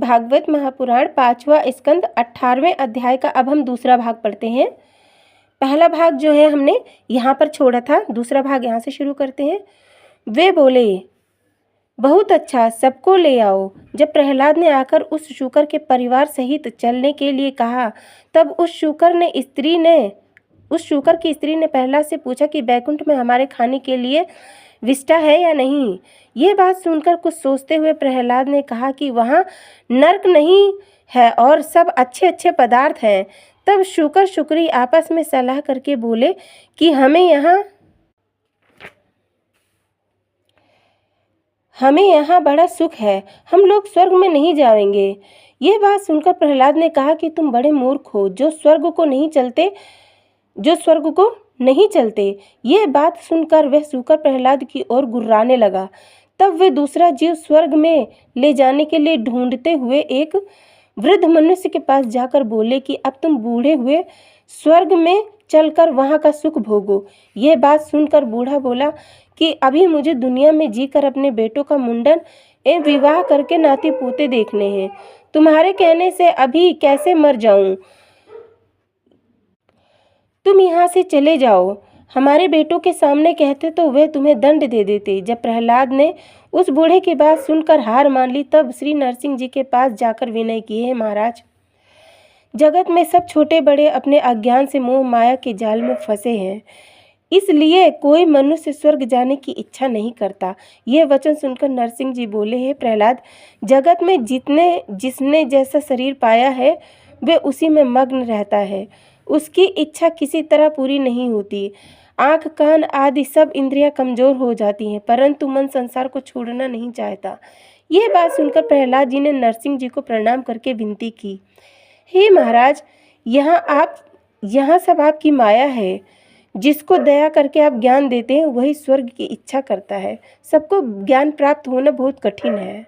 भागवत महापुराण 5वां स्कंद 18वें अध्याय का अब हम दूसरा भाग पढ़ते हैं। पहला भाग जो है हमने यहाँ पर छोड़ा था, दूसरा भाग यहाँ से शुरू करते हैं। वे बोले, बहुत अच्छा, सबको ले आओ। जब प्रहलाद ने आकर उस शूकर के परिवार सहित चलने के लिए कहा, तब उस शूकर की स्त्री ने प्रहलाद से पूछा कि बैकुंठ में हमारे खाने के लिए विष्ठा है या नहीं। ये बात सुनकर कुछ सोचते हुए प्रहलाद ने कहा कि वहाँ नरक नहीं है और सब अच्छे अच्छे पदार्थ हैं। तब शूकर शुक्री आपस में सलाह करके बोले कि हमें यहाँ बड़ा सुख है, हम लोग स्वर्ग में नहीं जाएंगे। ये बात सुनकर प्रहलाद ने कहा कि तुम बड़े मूर्ख हो, जो स्वर्ग को नहीं चलते। ये बात सुनकर वह शूकर प्रहलाद की ओर गुर्राने लगा। तब वे दूसरा जीव स्वर्ग में ले जाने के लिए ढूंढते हुए एक वृद्ध मनुष्य के पास जाकर बोले कि अब तुम बूढ़े हुए स्वर्ग में चलकर वहाँ का सुख भोगो। यह बात सुनकर बूढ़ा बोला कि अभी मुझे दुनिया में जीकर अपने बेटों का मुंडन एवं विवाह करके नाती पोते देखने हैं। तुम्हारे कहने से अभी कैसे मर जाऊं? तुम यहाँ से चले जाओ। हमारे बेटों के सामने कहते तो वे तुम्हें दंड दे देते। जब प्रहलाद ने उस बूढ़े की बात सुनकर हार मान ली, तब श्री नरसिंह जी के पास जाकर विनय किए, महाराज, जगत में सब छोटे बड़े अपने अज्ञान से मोह माया के जाल में फंसे हैं, इसलिए कोई मनुष्य स्वर्ग जाने की इच्छा नहीं करता। यह वचन सुनकर नरसिंह जी बोले, हे प्रहलाद, जगत में जिसने जैसा शरीर पाया है वे उसी में मग्न रहता है। उसकी इच्छा किसी तरह पूरी नहीं होती। आँख कान आदि सब इंद्रियां कमजोर हो जाती हैं, परंतु मन संसार को छोड़ना नहीं चाहता। यह बात सुनकर प्रहलाद जी ने नरसिंह जी को प्रणाम करके विनती की, हे महाराज, यहाँ सब आपकी माया है। जिसको दया करके आप ज्ञान देते हैं वही स्वर्ग की इच्छा करता है। सबको ज्ञान प्राप्त होना बहुत कठिन है।